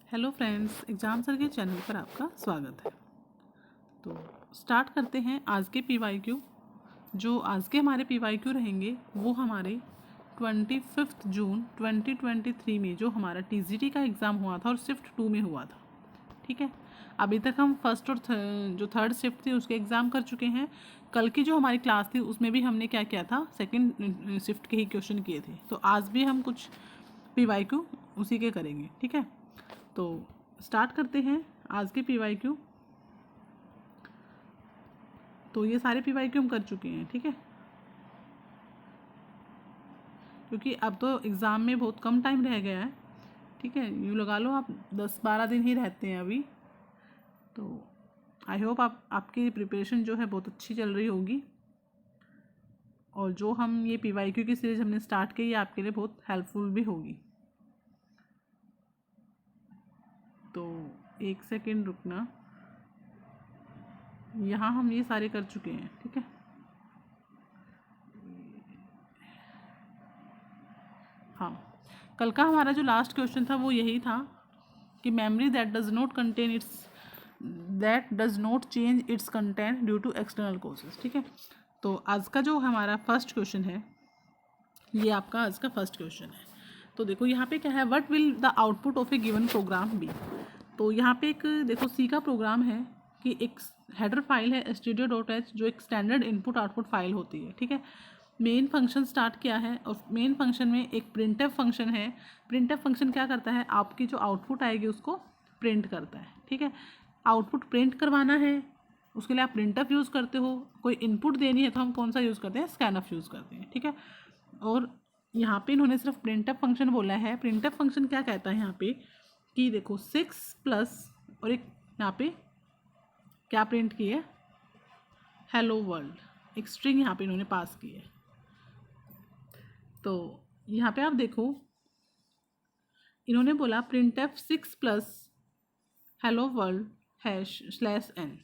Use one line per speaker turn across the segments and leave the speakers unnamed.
Hello friends, exam sir के channel पर आपका स्वागत है। तो स्टार्ट करते हैं आज के पीवाईक्यू। जो आज के हमारे पीवाईक्यू रहेंगे वो हमारे 25 जून 2023 में जो हमारा टीजीटी का एग्ज़ाम हुआ था और शिफ्ट 2 में हुआ था। ठीक है, अभी तक हम फर्स्ट और जो थर्ड शिफ्ट थी उसके एग्ज़ाम कर चुके हैं। कल की जो हमारी क्लास थी उसमें भी हमने क्या किया था, सेकंड शिफ्ट के ही क्वेश्चन किए थे। तो आज भी हम कुछ पीवाईक्यू उसी के करेंगे। ठीक है, तो स्टार्ट करते हैं आज के पीवाईक्यू। तो ये सारे पीवाईक्यू हम कर चुके हैं। ठीक है, क्योंकि अब तो एग्ज़ाम में बहुत कम टाइम रह गया है। ठीक है, यूँ लगा लो आप 10-12 दिन ही रहते हैं अभी। तो आई होप आपकी प्रिपरेशन जो है बहुत अच्छी चल रही होगी, और जो हम ये पीवाईक्यू की सीरीज़ हमने स्टार्ट की ये आपके लिए बहुत हेल्पफुल भी होगी। तो एक सेकेंड रुकना, यहाँ हम ये सारे कर चुके हैं। ठीक है, हाँ, कल का हमारा जो लास्ट क्वेश्चन था वो यही था कि memory that does not change its content due to external causes. ठीक है, तो आज का जो हमारा फर्स्ट क्वेश्चन है ये आपका आज का फर्स्ट क्वेश्चन है। तो देखो यहाँ पे क्या है, what will the output of a given program be. तो यहाँ पे एक देखो सी का प्रोग्राम है कि एक हेडर फाइल है studio.h जो एक स्टैंडर्ड इनपुट आउटपुट फाइल होती है। ठीक है, मेन फंक्शन स्टार्ट किया है और मेन फंक्शन में एक प्रिंटफ फंक्शन है। प्रिंटफ फंक्शन क्या करता है, आपकी जो आउटपुट आएगी उसको प्रिंट करता है। ठीक है, आउटपुट प्रिंट करवाना है, उसके लिए आप प्रिंटफ यूज़ करते हो। कोई इनपुट देनी है तो हम कौन सा यूज़ करते हैं, स्कैनफ यूज़ करते हैं। ठीक है, और यहाँ पे इन्होंने सिर्फ प्रिंटफ फंक्शन बोला है। प्रिंटफ फंक्शन क्या कहता है यहाँ पे कि देखो 6+ और एक यहाँ पे क्या प्रिंट की है, हेलो वर्ल्ड, एक स्ट्रिंग यहाँ पे इन्होंने पास की है। तो यहाँ पे आप देखो इन्होंने बोला printf 6+ हेलो वर्ल्ड #n।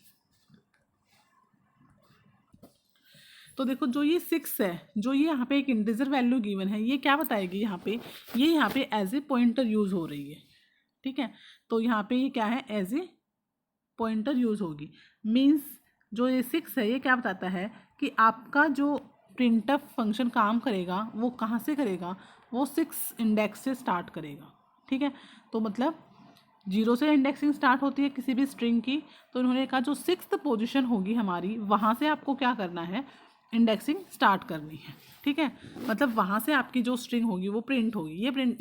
तो देखो जो ये 6 है, जो ये यहाँ पे एक इंटीजर वैल्यू गिवन है, ये क्या बताएगी यहाँ पे, ये यहाँ पे एज ए पॉइंटर यूज़ हो रही है। ठीक है, तो यहाँ पे ये क्या है, एज ए पॉइंटर यूज़ होगी। मीन्स जो ये 6 है ये क्या बताता है कि आपका जो प्रिंटफ फंक्शन काम करेगा वो कहाँ से करेगा, वो 6 इंडेक्स से स्टार्ट करेगा। ठीक है, तो मतलब 0 से इंडेक्सिंग स्टार्ट होती है किसी भी स्ट्रिंग की, तो इन्होंने कहा जो 6th पोजीशन होगी हमारी वहाँ से आपको क्या करना है, इंडेक्सिंग स्टार्ट करनी है। ठीक है, मतलब वहाँ से आपकी जो स्ट्रिंग होगी वो प्रिंट होगी।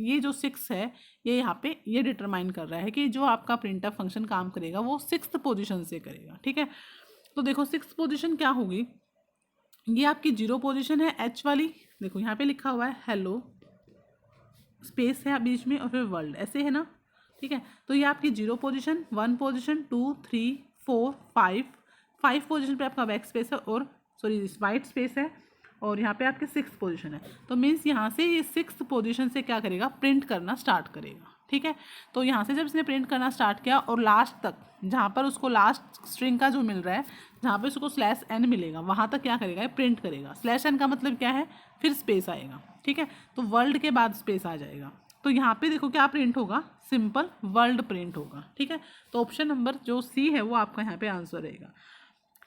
ये जो 6 है ये यहाँ पे ये डिटरमाइन कर रहा है कि जो आपका प्रिंटफ फंक्शन काम करेगा वो 6th पोजीशन से करेगा। ठीक है, तो देखो 6th पोजीशन क्या होगी, ये आपकी 0 पोजीशन है एच वाली। देखो यहाँ पे लिखा हुआ है हेलो, स्पेस है बीच में और फिर वर्ल्ड, ऐसे है ना। ठीक है, तो ये आपकी 0 पोजीशन, 1 पोजीशन, 2, 3, 4, 5 पोजीशन पे आपका बैक स्पेस है और सॉरी वाइट स्पेस है, और यहाँ पे आपके 6th पोजीशन है। तो मीन्स यहाँ से ये 6th पोजीशन से क्या करेगा, प्रिंट करना स्टार्ट करेगा। ठीक है, तो यहाँ से जब इसने प्रिंट करना स्टार्ट किया और लास्ट तक जहाँ पर उसको लास्ट स्ट्रिंग का जो मिल रहा है, जहाँ पे उसको /n मिलेगा वहाँ तक क्या करेगा, ये प्रिंट करेगा। /n का मतलब क्या है, फिर स्पेस आएगा। ठीक है, तो वर्ल्ड के बाद स्पेस आ जाएगा। तो यहाँ पे देखो क्या प्रिंट होगा, सिंपल वर्ल्ड प्रिंट होगा। ठीक है, तो ऑप्शन नंबर जो सी है वो आपका यहाँ पे आंसर रहेगा।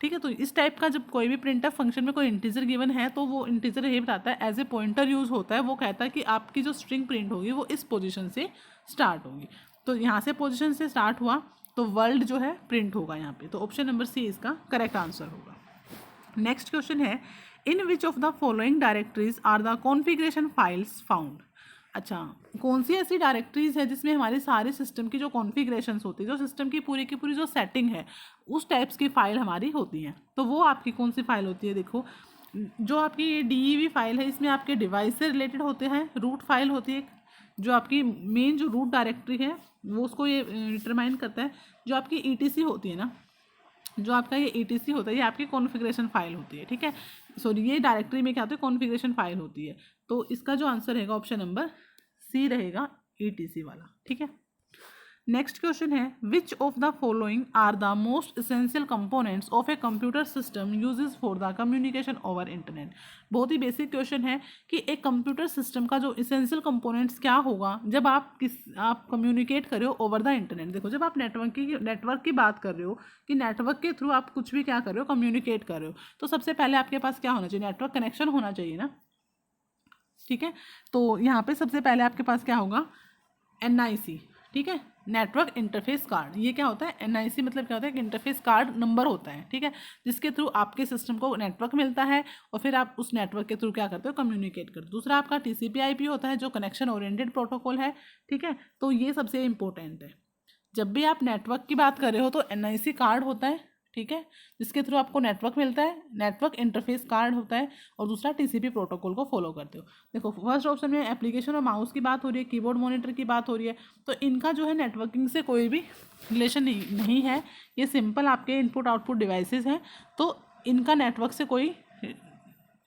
ठीक है, तो इस टाइप का जब कोई भी प्रिंटफ फंक्शन में कोई इंटीजर गिवन है तो वो इंटीजर ये बताता है, एज ए पॉइंटर यूज़ होता है। वो कहता है कि आपकी जो स्ट्रिंग प्रिंट होगी वो इस पोजीशन से स्टार्ट होगी। तो यहाँ से पोजीशन से स्टार्ट हुआ तो वर्ल्ड जो है प्रिंट होगा यहाँ पे। तो ऑप्शन नंबर सी इसका करेक्ट आंसर होगा। नेक्स्ट क्वेश्चन है, in which of the following directories are the configuration files found. अच्छा, कौन सी ऐसी डायरेक्टरीज है जिसमें हमारे सारे सिस्टम की जो कॉन्फ़िगरेशंस होती है, जो सिस्टम की पूरी जो सेटिंग है उस टाइप्स की फ़ाइल हमारी होती हैं, तो वो आपकी कौन सी फ़ाइल होती है। देखो जो आपकी ये DEV फाइल है इसमें आपके डिवाइस से रिलेटेड होते हैं। रूट फाइल होती है, जो आपकी मेन जो रूट डायरेक्टरी है वो उसको ये डिटरमाइन करता है। जो आपकी ETC होती है ना, जो आपका ये ETC होता है ये आपकी कॉन्फ़िगरेशन फाइल होती है। ठीक है, सॉरी ये डायरेक्टरी में क्या होता है, कॉन्फ़िगरेशन फाइल होती है। तो इसका जो आंसर रहेगा ऑप्शन नंबर सी रहेगा, ETC वाला। ठीक है, नेक्स्ट क्वेश्चन है which of the following are the most essential components of a computer system uses for the communication over internet. बहुत ही बेसिक क्वेश्चन है कि एक कंप्यूटर सिस्टम का जो इसेंशियल कंपोनेंट्स क्या होगा जब आप कम्युनिकेट कर रहे हो ओवर द इंटरनेट। देखो जब आप नेटवर्क की बात कर रहे हो कि नेटवर्क के थ्रू आप कुछ भी क्या कर रहे हो, कम्युनिकेट कर रहे हो, तो सबसे पहले आपके पास क्या होना चाहिए, नेटवर्क कनेक्शन होना चाहिए ना। ठीक है, तो यहाँ पे सबसे पहले आपके पास क्या होगा, NIC। ठीक है, नेटवर्क इंटरफेस कार्ड। ये क्या होता है, NIC मतलब क्या होता है कि इंटरफेस कार्ड नंबर होता है। ठीक है, जिसके थ्रू आपके सिस्टम को नेटवर्क मिलता है और फिर आप उस नेटवर्क के थ्रू क्या करते हो, कम्युनिकेट करते हो। दूसरा आपका TCP/IP होता है जो कनेक्शन ओरिएंटेड प्रोटोकॉल है। ठीक है, तो ये सबसे इंपॉर्टेंट है। जब भी आप नेटवर्क की बात कर रहे हो तो NIC कार्ड होता है। ठीक है, जिसके थ्रू आपको नेटवर्क मिलता है, नेटवर्क इंटरफेस कार्ड होता है, और दूसरा TCP प्रोटोकॉल को फॉलो करते हो। देखो फर्स्ट ऑप्शन में एप्लीकेशन और माउस की बात हो रही है, कीबोर्ड मॉनिटर की बात हो रही है, तो इनका जो है नेटवर्किंग से कोई भी रिलेशन नहीं है। ये सिंपल आपके इनपुट आउटपुट डिवाइसेस हैं, तो इनका नेटवर्क से कोई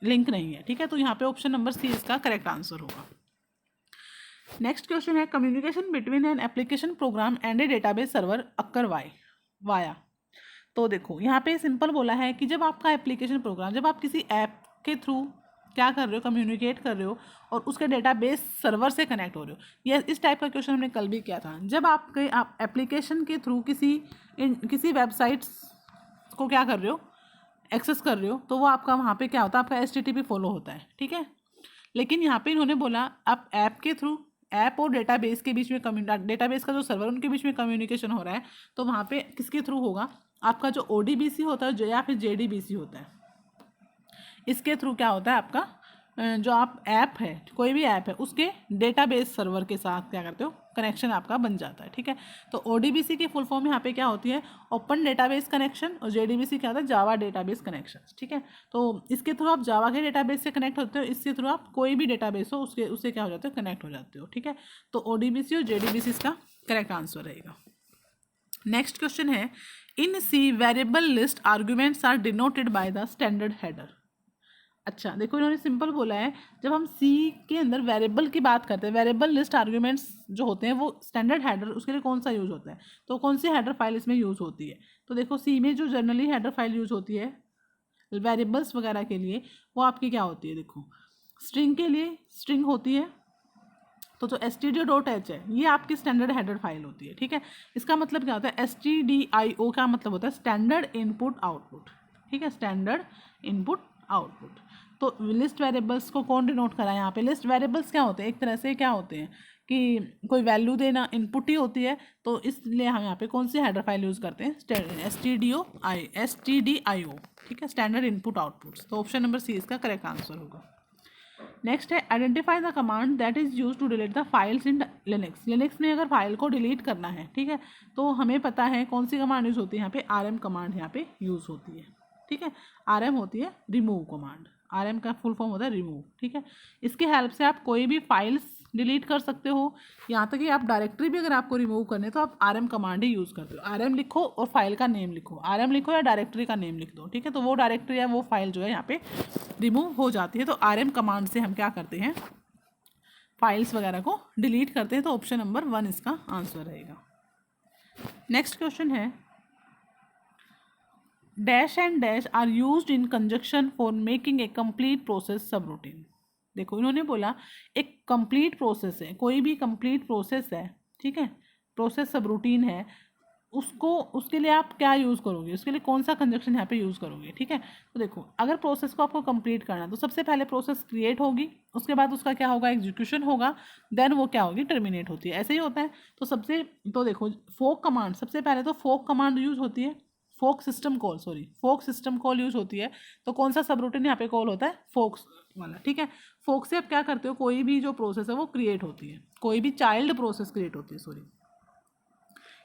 लिंक नहीं है। ठीक है, तो यहाँ पे ऑप्शन नंबर C इसका करेक्ट आंसर होगा। नेक्स्ट क्वेश्चन है communication between an application program and A database server occur via. तो देखो यहाँ पे सिंपल बोला है कि जब आपका एप्लीकेशन प्रोग्राम, जब आप किसी ऐप के थ्रू क्या कर रहे हो, कम्युनिकेट कर रहे हो और उसके डेटाबेस सर्वर से कनेक्ट हो रहे हो। ये इस टाइप का क्वेश्चन हमने कल भी किया था। जब आप एप्लीकेशन के थ्रू किसी वेबसाइट्स को क्या कर रहे हो, एक्सेस कर रहे हो, तो वो आपका वहाँ पे क्या होता है, आपका HTTP फॉलो होता है। ठीक है, लेकिन यहाँ पे इन्होंने बोला आप ऐप के थ्रू, ऐप और डेटाबेस के बीच में डेटाबेस का जो सर्वर उनके बीच में कम्युनिकेशन हो रहा है, तो वहाँ पे किसके थ्रू होगा, आपका जो ODBC होता है या फिर JDBC होता है, इसके थ्रू क्या होता है आपका जो आप ऐप है, कोई भी ऐप है, उसके डेटाबेस सर्वर के साथ क्या करते हो, कनेक्शन आपका बन जाता है। ठीक है, तो ODBC की फुल फॉर्म यहाँ पे क्या होती है, ओपन डेटाबेस कनेक्शन, और JDBC क्या होता है, जावा डेटाबेस कनेक्शन। ठीक है, तो इसके थ्रू आप जावा के डेटाबेस से कनेक्ट होते हो, इसके थ्रू आप कोई भी डेटाबेस हो उससे क्या हो जाते हो, कनेक्ट हो जाते हो। ठीक है, तो ODBC और JDBC इसका करेक्ट आंसर रहेगा। नेक्स्ट क्वेश्चन है in C variable list arguments are denoted by the standard header. अच्छा देखो इन्होंने सिंपल बोला है, जब हम C के अंदर वेरिएबल की बात करते हैं, वेरिएबल लिस्ट आर्ग्यूमेंट्स जो होते हैं वो स्टैंडर्ड हेडर, उसके लिए कौन सा यूज़ होता है, तो कौन सी हेडर फाइल इसमें यूज़ होती है। तो देखो C में जो जनरली हेडर फाइल यूज़ होती है वेरिएबल्स वगैरह के लिए, वो आपकी क्या होती है, देखो स्ट्रिंग के लिए स्ट्रिंग होती है, तो जो stdio.h है ये आपकी स्टैंडर्ड हेडर फाइल होती है। ठीक है, इसका मतलब क्या होता है, STDIO का मतलब होता है स्टैंडर्ड इनपुट आउटपुट। ठीक है, स्टैंडर्ड इनपुट आउटपुट। तो लिस्ट वेरिएबल्स को कौन डिनोट करा है यहाँ पे, लिस्ट वेरिएबल्स क्या होते हैं, एक तरह से क्या होते हैं कि कोई वैल्यू देना इनपुट ही होती है, तो इसलिए हम यहाँ पे कौन सी हेडर फाइल यूज़ करते हैं, STDIO। ठीक है, स्टैंडर्ड इनपुट आउटपुट्स। तो ऑप्शन नंबर C इसका करेक्ट आंसर होगा। नेक्स्ट है identify the command that is use to delete the files in Linux. Linux में अगर फाइल को डिलीट करना है, ठीक है, तो हमें पता है कौन सी कमांड यूज़ होती है, यहाँ पे RM कमांड यहाँ पे यूज़ होती है। ठीक है, RM होती है रिमूव कमांड, RM का फुल फॉर्म होता है रिमूव। ठीक है, इसके हेल्प से आप कोई भी फाइल्स डिलीट कर सकते हो, यहाँ तक कि आप डायरेक्टरी भी अगर आपको रिमूव करने तो आप RM कमांड ही यूज़ करते हो। RM लिखो और फाइल का नेम लिखो, RM लिखो या डायरेक्टरी का नेम लिख दो। ठीक है, तो वो डायरेक्टरी या वो फाइल जो है यहाँ पे रिमूव हो जाती है। तो RM कमांड से हम क्या करते हैं, फाइल्स वगैरह को डिलीट करते हैं। तो ऑप्शन नंबर 1 इसका आंसर रहेगा। नेक्स्ट क्वेश्चन है dash and dash are used in conjunction for making a complete process subroutine. देखो इन्होंने बोला एक कंप्लीट प्रोसेस है, कोई भी कंप्लीट प्रोसेस है, ठीक है, प्रोसेस सब रूटीन है, उसके लिए आप क्या यूज़ करोगे, उसके लिए कौन सा कंजक्शन यहाँ पे यूज़ करोगे। ठीक है, तो देखो अगर प्रोसेस को आपको कंप्लीट करना है तो सबसे पहले प्रोसेस क्रिएट होगी, उसके बाद उसका क्या होगा, एग्जीक्यूशन होगा, देन वो क्या होगी, टर्मिनेट होती है। ऐसे ही होता है। तो देखो फोक कमांड, सबसे पहले तो फोक कमांड यूज़ होती है, फोक सिस्टम कॉल यूज़ होती है। तो कौन सा सब रूटीन यहाँ पे कॉल होता है, फोक्स वाला। ठीक है, फोक से आप क्या करते हो, कोई भी जो प्रोसेस है वो क्रिएट होती है, कोई भी चाइल्ड प्रोसेस क्रिएट होती है, सॉरी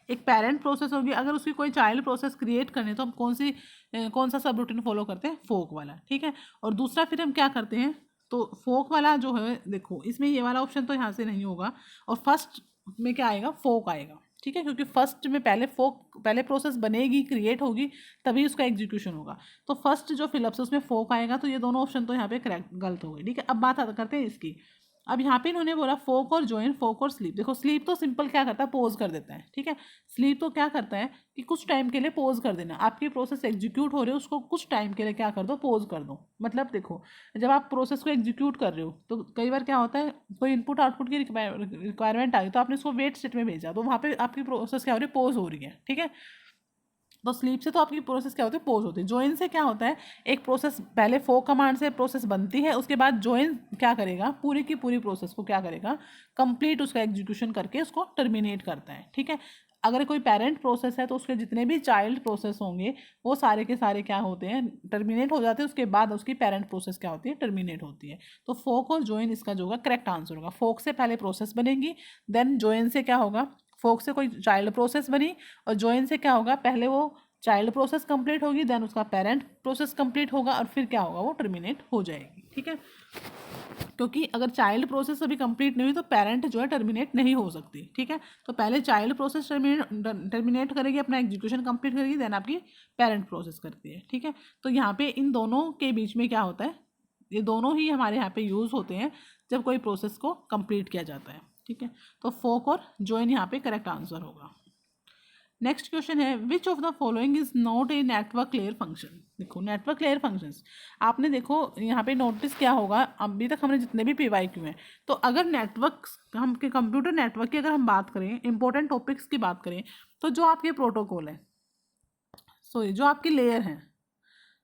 एक पेरेंट प्रोसेस होगी, अगर उसकी कोई चाइल्ड प्रोसेस क्रिएट करने तो हम कौन सा सब रूटीन फॉलो करते हैं, फोक वाला। ठीक है, और दूसरा फिर हम क्या करते हैं, तो फोक वाला जो है, देखो इसमें ये वाला ऑप्शन तो यहाँ से नहीं होगा, और फर्स्ट में क्या आएगा, फोक आएगा। ठीक है, क्योंकि फर्स्ट में पहले प्रोसेस बनेगी, क्रिएट होगी, तभी उसका एग्जीक्यूशन होगा। तो फर्स्ट जो फिलअप्स है उसमें फोक आएगा। तो ये दोनों ऑप्शन तो यहाँ पे करेक्ट गलत हो गए। ठीक है, अब बात करते हैं इसकी, अब यहाँ पे इन्होंने बोला फोक और ज्वाइन, फोक और स्लीप। देखो स्लीप तो सिंपल क्या करता है, पोज कर देता है, ठीक है। स्लीप तो क्या करता है कि कुछ टाइम के लिए पोज कर देना, आपकी प्रोसेस एग्जीक्यूट हो रही है उसको कुछ टाइम के लिए क्या कर दो, पोज कर दो। मतलब देखो जब आप प्रोसेस को एग्जीक्यूट कर रहे हो तो कई बार क्या होता है, कोई इनपुट आउटपुट की रिक्वायरमेंट आई तो आपने उसको वेट स्टेट में भेजा, तो वहाँ पे आपकी प्रोसेस क्या हो रही है, पोज हो रही है, ठीक है। तो स्लीप से तो आपकी प्रोसेस क्या होती है, पोज होती है। ज्वाइन से क्या होता है, एक प्रोसेस पहले फोक कमांड से प्रोसेस बनती है, उसके बाद ज्वाइन क्या करेगा, पूरी की पूरी प्रोसेस को क्या करेगा, कंप्लीट उसका एग्जीक्यूशन करके उसको टर्मिनेट करता है, ठीक है। अगर कोई पेरेंट प्रोसेस है तो उसके जितने भी चाइल्ड प्रोसेस होंगे वो सारे के सारे क्या होते हैं, टर्मिनेट हो जाते हैं, उसके बाद उसकी पेरेंट प्रोसेस क्या होती है, टर्मिनेट होती है। तो फोक और ज्वाइन इसका जो होगा करेक्ट आंसर होगा। फोक से पहले प्रोसेस बनेगी, देन ज्वाइन से क्या होगा, फोक से कोई चाइल्ड प्रोसेस बनी और ज्वाइन से क्या होगा, पहले वो चाइल्ड प्रोसेस कंप्लीट होगी, देन उसका पेरेंट प्रोसेस कंप्लीट होगा और फिर क्या होगा, वो टर्मिनेट हो जाएगी, ठीक है। क्योंकि अगर चाइल्ड प्रोसेस अभी कंप्लीट नहीं हुई तो पेरेंट जो है टर्मिनेट नहीं हो सकती, ठीक है। तो पहले चाइल्ड प्रोसेस टर्मिनेट करेगी, अपना एग्जीक्यूशन कंप्लीट करेगी, देन आपकी पेरेंट प्रोसेस करती है, ठीक है। तो यहाँ पे इन दोनों के बीच में क्या होता है, ये दोनों ही हमारे यहाँ पे यूज़ होते हैं जब कोई प्रोसेस को कंप्लीट किया जाता है, ठीक है। तो फोक और ज्वाइन यहाँ पे करेक्ट आंसर होगा। नेक्स्ट क्वेश्चन है which of the following is not a network layer function. देखो नेटवर्क लेयर फंक्शंस आपने देखो यहाँ पे नोटिस क्या होगा, अभी तक हमने जितने भी PYQ हैं, तो अगर नेटवर्क हम के कंप्यूटर नेटवर्क की अगर हम बात करें, इंपॉर्टेंट टॉपिक्स की बात करें, तो जो आपके प्रोटोकॉल है, सॉरी जो आपकी लेयर हैं,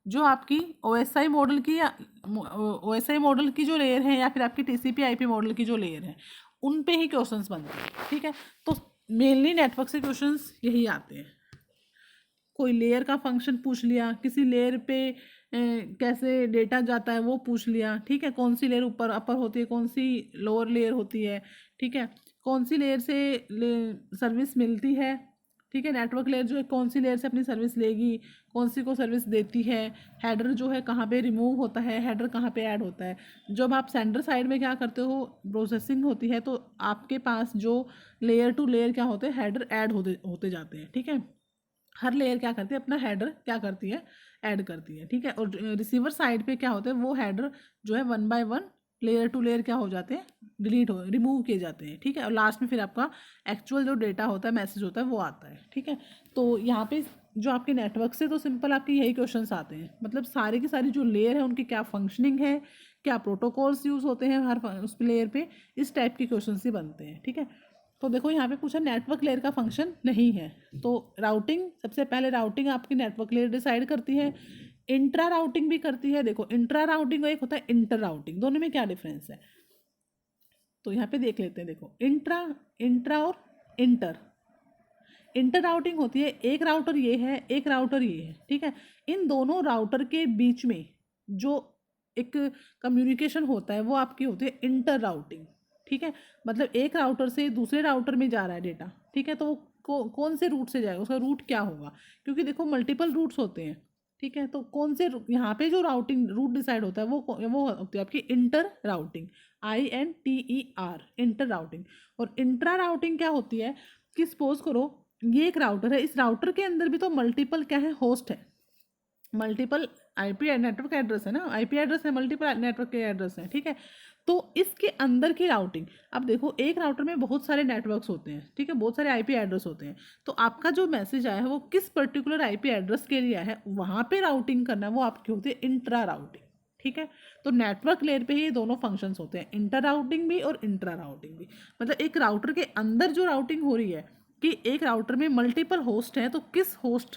जो आपकी OSI मॉडल की या OSI मॉडल की जो लेयर है या फिर आपकी TCP/IP मॉडल की जो लेयर है, उन पे ही क्वेश्चंस बनते हैं, ठीक है। तो मेनली नेटवर्क से क्वेश्चंस यही आते हैं। कोई लेयर का फंक्शन पूछ लिया, किसी लेयर पे कैसे डेटा जाता है वो पूछ लिया, ठीक है। कौन सी लेयर ऊपर अपर होती है, कौन सी लोअर लेयर होती है, ठीक है। कौन सी लेयर से सर्विस मिलती है, ठीक है। नेटवर्क लेयर जो है कौन सी लेयर से अपनी सर्विस लेगी, कौन सी को सर्विस देती है, हेडर जो है कहाँ पे रिमूव होता है, हेडर कहाँ पे ऐड होता है। जब आप सेंडर साइड में क्या करते हो, प्रोसेसिंग होती है, तो आपके पास जो लेयर टू लेयर क्या होते हैं, हेडर ऐड होते होते जाते हैं, ठीक है। हर लेयर क्या करती है, अपना हेडर क्या करती है, ऐड करती है, ठीक है। और रिसीवर साइड पे क्या होते हैं, वो हेडर जो है one by one layer two layer क्या हो जाते हैं, डिलीट हो रिमूव किए जाते हैं, ठीक है। और लास्ट में फिर आपका एक्चुअल जो डेटा होता है, मैसेज होता है, वो आता है, ठीक है। तो यहाँ पे जो आपके नेटवर्क से तो सिंपल आपके यही क्वेश्चंस आते हैं, मतलब सारी की सारी जो लेयर है उनकी क्या फंक्शनिंग है, क्या प्रोटोकॉल्स यूज़ होते हैं हर उस लेयर पे, इस टाइप के क्वेश्चन ही बनते हैं, ठीक है। तो देखो यहाँ पे पूछा नेटवर्क लेयर का फंक्शन नहीं है, तो राउटिंग सबसे पहले राउटिंग आपकी नेटवर्क लेयर डिसाइड करती है, इंट्रा राउटिंग भी करती है। देखो इंट्रा राउटिंग और एक होता है इंटर राउटिंग, दोनों में क्या डिफरेंस है, तो यहाँ पे देख लेते हैं। देखो इंट्रा इंट्रा और इंटर, इंटर राउटिंग होती है, एक राउटर ये है, एक राउटर ये है, ठीक है। इन दोनों राउटर के बीच में जो एक कम्युनिकेशन होता है वो आपकी होती है इंटर राउटिंग, ठीक है। मतलब एक राउटर से दूसरे राउटर में जा रहा है डेटा, ठीक है। तो वो कौन से रूट से जाएगा, उसका रूट क्या होगा, क्योंकि देखो मल्टीपल रूट्स होते हैं, ठीक है। तो कौन से यहाँ पे जो राउटिंग रूट डिसाइड होता है वो होती है आपकी inter routing, INTER, inter routing. और इंट्रा राउटिंग क्या होती है कि सपोज करो ये एक राउटर है, इस राउटर के अंदर भी तो मल्टीपल क्या है, होस्ट है, मल्टीपल IP नेटवर्क एड्रेस है ना, IP एड्रेस है, मल्टीपल नेटवर्क के एड्रेस है, ठीक है। तो इसके अंदर की राउटिंग, अब देखो एक राउटर में बहुत सारे नेटवर्क्स होते हैं, ठीक है, बहुत सारे IP एड्रेस होते हैं, तो आपका जो मैसेज आया है वो किस पर्टिकुलर IP एड्रेस के लिए आया है, वहाँ पे राउटिंग करना है, वो आपकी होती है इंट्रा राउटिंग, ठीक है। तो नेटवर्क लेयर पे ही ये दोनों फंक्शंस होते हैं, इंटर राउटिंग भी और इंट्रा राउटिंग भी। मतलब एक राउटर के अंदर जो राउटिंग हो रही है कि एक राउटर में मल्टीपल होस्ट हैं, तो किस होस्ट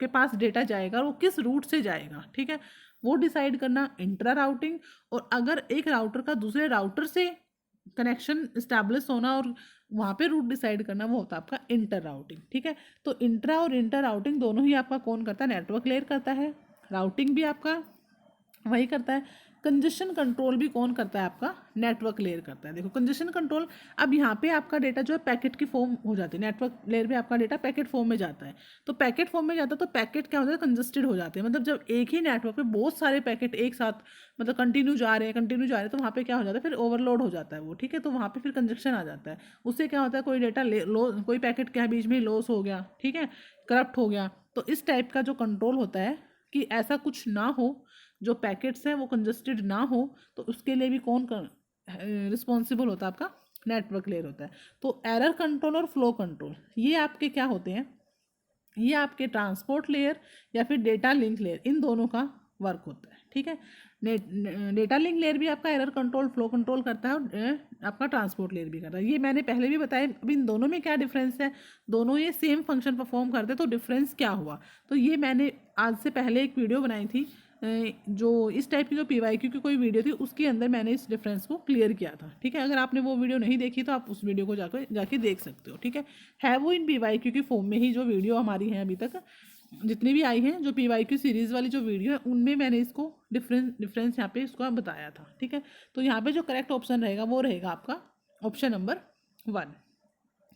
के पास डेटा जाएगा और वो किस रूट से जाएगा, ठीक है, वो डिसाइड करना इंट्रा राउटिंग। और अगर एक राउटर का दूसरे राउटर से कनेक्शन इस्टेब्लिश होना और वहाँ पे रूट डिसाइड करना, वो होता है आपका इंटर राउटिंग, ठीक है। तो इंट्रा और इंटर राउटिंग दोनों ही आपका कौन करता है, नेटवर्क लेयर करता है, राउटिंग भी आपका वही करता है। कंजेशन कंट्रोल भी कौन करता है, आपका नेटवर्क लेयर करता है। देखो कंजेशन कंट्रोल, अब यहाँ पे आपका डेटा जो है पैकेट की फॉर्म हो जाती है, नेटवर्क लेयर पे आपका डेटा पैकेट फॉर्म में जाता है, तो पैकेट फॉर्म में जाता है तो पैकेट क्या होता है, कंजस्टेड हो जाते हैं। मतलब जब एक ही नेटवर्क पे बहुत सारे पैकेट एक साथ मतलब कंटिन्यू जा रहे हैं तो वहाँ पे क्या हो जाता है, फिर ओवरलोड हो जाता है वो, ठीक है। तो वहाँ पे फिर कंजक्शन आ जाता है, उससे क्या होता है, कोई डेटा कोई पैकेट क्या बीच में लॉस हो गया, ठीक है, करप्ट हो गया। तो इस टाइप का जो कंट्रोल होता है कि ऐसा कुछ ना हो, जो पैकेट्स हैं वो कंजस्टेड ना हो, तो उसके लिए भी कौन रिस्पॉन्सिबल होता है आपका नेटवर्क लेयर होता है। तो एरर कंट्रोल और फ्लो कंट्रोल ये आपके क्या होते हैं, ये आपके ट्रांसपोर्ट लेयर या फिर डेटा लिंक लेयर, इन दोनों का वर्क होता है। ठीक है, डेटा लिंक लेयर भी आपका एरर कंट्रोल फ्लो कंट्रोल करता है और आपका ट्रांसपोर्ट लेयर भी करता है। ये मैंने पहले भी बताया। अब इन दोनों में क्या डिफरेंस है, दोनों ये सेम फंक्शन परफॉर्म करते हैं, तो डिफरेंस क्या हुआ, तो ये मैंने आज से पहले एक वीडियो बनाई थी जो इस टाइप की जो PYQ की कोई वीडियो थी, उसके अंदर मैंने इस डिफरेंस को क्लियर किया था। ठीक है, अगर आपने वो वीडियो नहीं देखी तो आप उस वीडियो को जाके देख सकते हो। ठीक है वो इन PYQ की फॉर्म में ही जो वीडियो हमारी है अभी तक जितनी भी आई हैं, जो PYQ सीरीज़ वाली जो वीडियो है उनमें मैंने इसको डिफरेंस यहाँ पे इसको बताया था। ठीक है, तो यहाँ पे जो करेक्ट ऑप्शन रहेगा वो रहेगा आपका ऑप्शन नंबर 1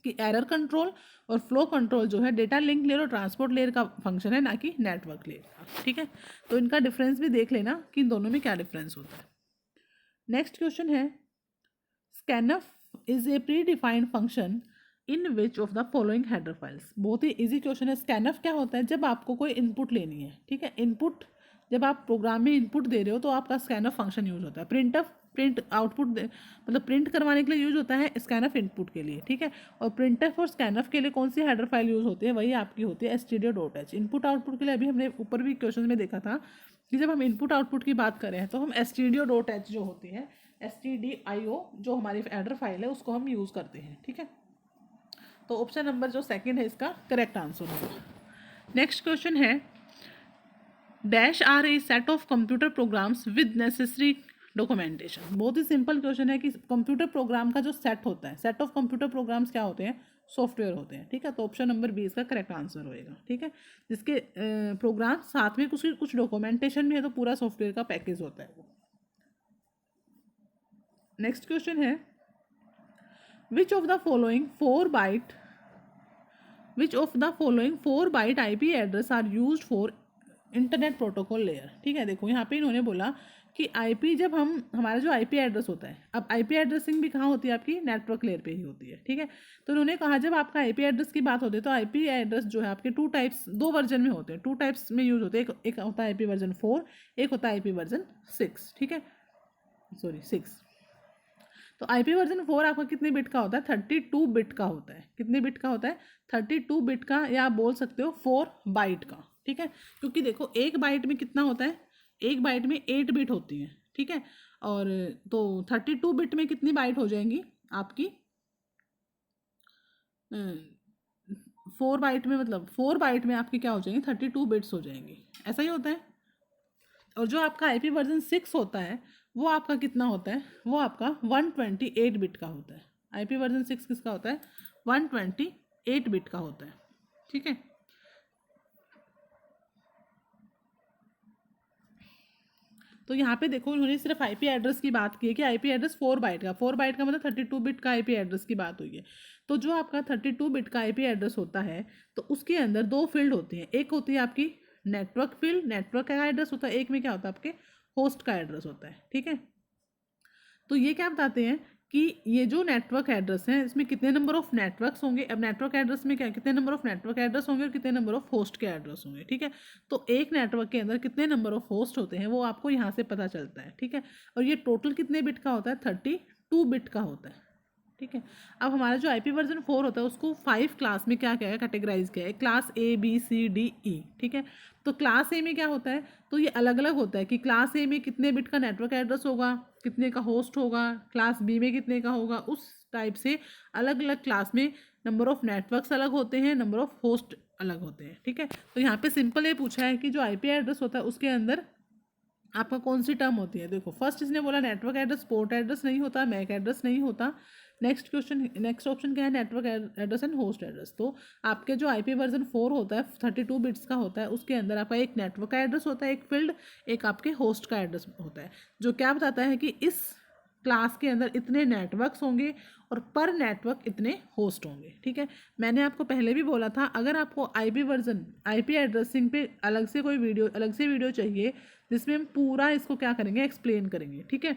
कि एरर कंट्रोल और फ्लो कंट्रोल जो है डेटा लिंक लेयर और ट्रांसपोर्ट लेयर का फंक्शन है, ना कि नेटवर्क लेयर का। ठीक है, तो इनका डिफरेंस भी देख लेना कि इन दोनों में क्या डिफरेंस होता है। नेक्स्ट क्वेश्चन है, scanf is a pre defined function in which of the following header files. बहुत ही इजी क्वेश्चन है। स्कैनफ क्या होता है, जब आपको कोई इनपुट लेनी है, ठीक है, इनपुट जब आप प्रोग्राम में इनपुट दे रहे हो तो आपका स्कैनफ फंक्शन यूज होता है। प्रिंट आउटपुट मतलब प्रिंट करवाने के लिए यूज होता है, स्कैनफ इनपुट के लिए। ठीक है, और प्रिंटफ और स्कैनफ के लिए कौन सी हेडर फाइल यूज होती है, वही आपकी होती है stdio.h। इनपुट आउटपुट के लिए अभी हमने ऊपर भी क्वेश्चन में देखा था कि जब हम इनपुट आउटपुट की बात करें हैं तो हम stdio.h जो होती है, stdio जो हमारी हेडर फाइल है उसको हम यूज़ करते हैं। ठीक है, तो ऑप्शन नंबर जो सेकंड है इसका करेक्ट आंसर होगा। नेक्स्ट क्वेश्चन है, dash are a set of computer programs with necessary documentation. बहुत ही सिंपल क्वेश्चन है कि कंप्यूटर प्रोग्राम का जो सेट होता है, सेट ऑफ कंप्यूटर प्रोग्राम्स क्या होते हैं, सॉफ्टवेयर होते हैं। ठीक है, तो ऑप्शन नंबर 20 का करेक्ट आंसर होएगा। ठीक है, जिसके प्रोग्राम साथ में कुछ डॉक्यूमेंटेशन भी है, तो पूरा सॉफ्टवेयर का पैकेज होता है वो। नेक्स्ट क्वेश्चन है, which of the following 4 byte IP address are used for internet protocol layer. ठीक है, देखो यहाँ पे इन्होंने बोला कि IP जब हमारा जो IP एड्रेस होता है, अब IP एड्रेसिंग भी कहाँ होती है, आपकी नेटवर्क लेयर पे ही होती है। ठीक है, तो इन्होंने कहा जब आपका IP एड्रेस की बात होती है तो IP एड्रेस जो है आपके दो वर्जन में होते हैं, 2 टाइप्स में यूज होते हैं। एक होता है IP वर्जन 4, एक होता है IP वर्जन 6। ठीक है, सॉरी 6। तो IP वर्जन 4 आपका कितने बिट का होता है, 32 बिट का होता है। कितने बिट का होता है, 32 बिट का, या आप बोल सकते हो 4 बाइट का। ठीक है, क्योंकि देखो एक बाइट में कितना होता है, एक बाइट में 8 बिट होती हैं। ठीक है, और तो 32 बिट में कितनी बाइट हो जाएंगी आपकी, 4 बाइट में, मतलब 4 बाइट में आपकी क्या हो जाएंगी, 32 बिट्स हो जाएंगी। ऐसा ही होता है। और जो आपका IP वर्जन 6 होता है वो आपका कितना होता है, वो आपका 128 बिट का होता है। IP वर्जन 6 किसका होता है, 128 बिट का होता है। ठीक है, तो यहाँ पे देखो उन्होंने सिर्फ IP एड्रेस की बात की है कि IP एड्रेस 4 बाइट का, 4 बाइट का मतलब 32 बिट का IP एड्रेस की बात हुई है। तो जो आपका 32 बिट का IP एड्रेस होता है तो उसके अंदर 2 फील्ड होती हैं। एक होती है आपकी नेटवर्क फील्ड, नेटवर्क का एड्रेस होता है, एक में क्या होता है आपके होस्ट का एड्रेस होता है। ठीक है, तो ये क्या बताते हैं कि ये जो नेटवर्क एड्रेस है इसमें कितने नंबर ऑफ नेटवर्क्स होंगे। अब नेटवर्क एड्रेस में क्या, कितने नंबर ऑफ नेटवर्क एड्रेस होंगे और कितने नंबर ऑफ होस्ट के एड्रेस होंगे। ठीक है, तो एक नेटवर्क के अंदर कितने नंबर ऑफ होस्ट होते हैं वो आपको यहाँ से पता चलता है। ठीक है, और ये टोटल कितने बिट का होता है, 32 बिट का होता है। ठीक है, अब हमारा जो IP वर्जन 4 होता है उसको 5 क्लास में क्या क्या है, कैटेगराइज किया है, class A B C D E। ठीक है, तो क्लास ए में क्या होता है, तो ये अलग अलग होता है कि क्लास ए में कितने बिट का नेटवर्क एड्रेस होगा, कितने का होस्ट होगा, क्लास बी में कितने का होगा। उस टाइप से अलग अलग क्लास में नंबर ऑफ नेटवर्क्स अलग होते हैं, नंबर ऑफ होस्ट अलग होते हैं। ठीक है, तो यहाँ पे सिंपल ये पूछा है कि जो IP एड्रेस होता है उसके अंदर आपका कौन सी टर्म होती है। देखो फर्स्ट इसने बोला नेटवर्क एड्रेस, पोर्ट एड्रेस नहीं होता, मैक एड्रेस नहीं होता। नेक्स्ट ऑप्शन क्या है, network address and host address. तो आपके जो IP वर्जन 4 होता है 32 बिट्स का होता है, उसके अंदर आपका एक नेटवर्क का एड्रेस होता है, एक फील्ड, एक आपके होस्ट का एड्रेस होता है, जो क्या बताता है कि इस क्लास के अंदर इतने नेटवर्क्स होंगे और पर नेटवर्क इतने होस्ट होंगे। ठीक है, मैंने आपको पहले भी बोला था अगर आपको IP एड्रेसिंग पे अलग से वीडियो चाहिए जिसमें हम पूरा इसको क्या करेंगे, एक्सप्लेन करेंगे। ठीक है,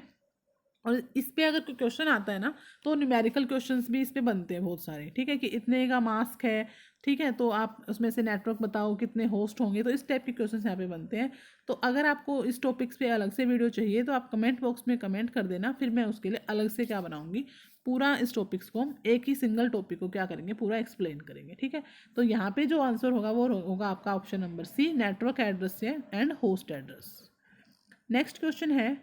और इस पे अगर कोई क्वेश्चन आता है ना तो न्यूमेरिकल क्वेश्चंस भी इस पे बनते हैं बहुत सारे, ठीक है, कि इतने का मास्क है, ठीक है, तो आप उसमें से नेटवर्क बताओ कितने होस्ट होंगे, तो इस टाइप के क्वेश्चंस यहाँ पे बनते हैं। तो अगर आपको इस टॉपिक्स पे अलग से वीडियो चाहिए तो आप कमेंट बॉक्स में कमेंट कर देना, फिर मैं उसके लिए अलग से क्या बनाऊंगी, पूरा इस टॉपिक्स को हम एक ही सिंगल टॉपिक को क्या करेंगे, पूरा एक्सप्लेन करेंगे, ठीक है। तो यहाँ पे जो आंसर होगा वो होगा आपका option number C, network address and host address. Next question है,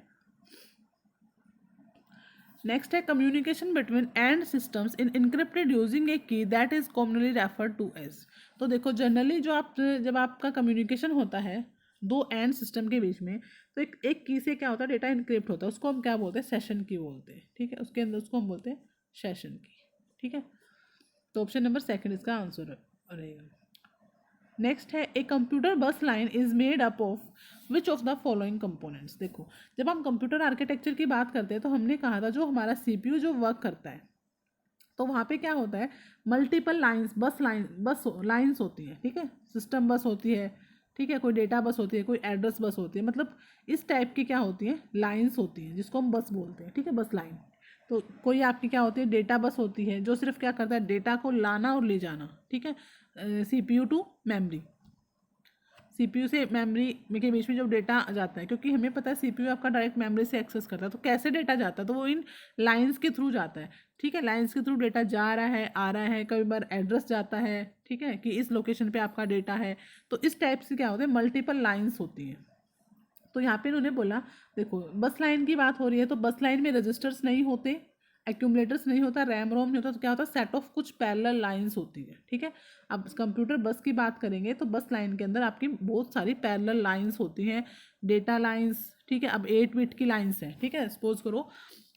नेक्स्ट है communication between end systems in encrypted using a key that is commonly referred to as. तो देखो जनरली जो आप जब आपका कम्युनिकेशन होता है दो एंड सिस्टम के बीच में, तो एक की से क्या होता है, डेटा इनक्रिप्ट होता है, उसको हम क्या बोलते हैं, सेशन की बोलते हैं, ठीक है, उसके अंदर उसको हम बोलते हैं सेशन की, ठीक है। तो ऑप्शन नंबर सेकंड इसका आंसर रहेगा। नेक्स्ट है ए कंप्यूटर बस line is made up of which of the following components. देखो जब हम कंप्यूटर आर्किटेक्चर की बात करते हैं तो हमने कहा था जो हमारा सीपीयू जो वर्क करता है तो वहाँ पे क्या होता है, मल्टीपल लाइंस, बस लाइंस होती है, ठीक है, सिस्टम बस होती है, ठीक है, कोई डेटा बस होती है, कोई एड्रेस बस होती है, मतलब इस टाइप की क्या होती है, लाइंस होती हैं जिसको हम बस बोलते हैं, ठीक है, बस लाइन। तो कोई आपकी क्या होती है, डेटा बस होती है जो सिर्फ क्या करता है, डेटा को लाना और ले जाना, ठीक है, सीपीयू टू मेमोरी, सीपीयू से मेमोरी के बीच में जब डेटा जाता है, क्योंकि हमें पता है सीपीयू आपका डायरेक्ट मेमोरी से एक्सेस करता है, तो कैसे डेटा जाता है, तो वो इन लाइंस के थ्रू जाता है, ठीक है, लाइंस के थ्रू डेटा जा रहा है, आ रहा है, कई बार एड्रेस जाता है, ठीक है, कि इस लोकेशन पे आपका डेटा है, तो इस टाइप से क्या होता है, मल्टीपल लाइंस होती हैं। तो यहाँ पे इन्होंने बोला, देखो बस लाइन की बात हो रही है तो बस लाइन में रजिस्टर्स नहीं होते, एक्यूमुलेटर्स नहीं होता, रैम रोम नहीं होता, तो क्या होता है, सेट ऑफ कुछ पैरेलल लाइंस होती है, ठीक है। अब कंप्यूटर बस की बात करेंगे तो बस लाइन के अंदर आपकी बहुत सारी पैरेलल लाइंस होती हैं, डेटा लाइंस, ठीक है। अब 8 बिट की लाइंस है, ठीक है, सपोज करो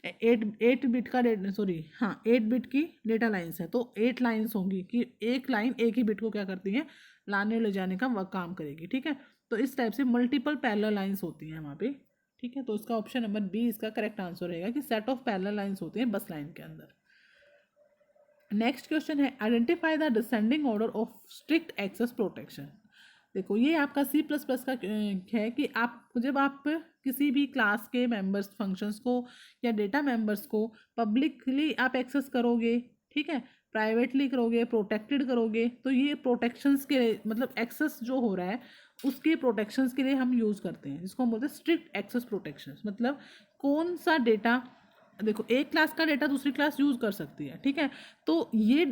8 बिट का सॉरी हाँ 8 बिट की डेटा लाइंस है, तो 8 लाइंस होंगी कि एक लाइन एक ही बिट को क्या करती है, लाने ले जाने का वह काम करेगी, ठीक है। तो इस टाइप से मल्टीपल पैरेलल लाइंस होती हैं वहाँ पे, ठीक है। तो इसका ऑप्शन नंबर बी इसका करेक्ट आंसर रहेगा कि सेट ऑफ पैरेलल लाइंस होते हैं बस लाइन के अंदर। नेक्स्ट क्वेश्चन है identify the descending order of strict access protection. देखो ये आपका C++ का है कि आप जब आप किसी भी क्लास के मेंबर्स फंक्शंस को या डेटा मेंबर्स को पब्लिकली आप एक्सेस करोगे, ठीक है, प्राइवेटली करोगे, प्रोटेक्टेड करोगे, तो ये प्रोटेक्शंस के मतलब एक्सेस जो हो रहा है उसके प्रोटेक्शंस के लिए हम यूज़ करते हैं, जिसको हम बोलते हैं स्ट्रिक्ट एक्सेस प्रोटेक्शंस। मतलब कौन सा डेटा, देखो एक क्लास का डेटा दूसरी क्लास यूज़ कर सकती है, ठीक है, तो ये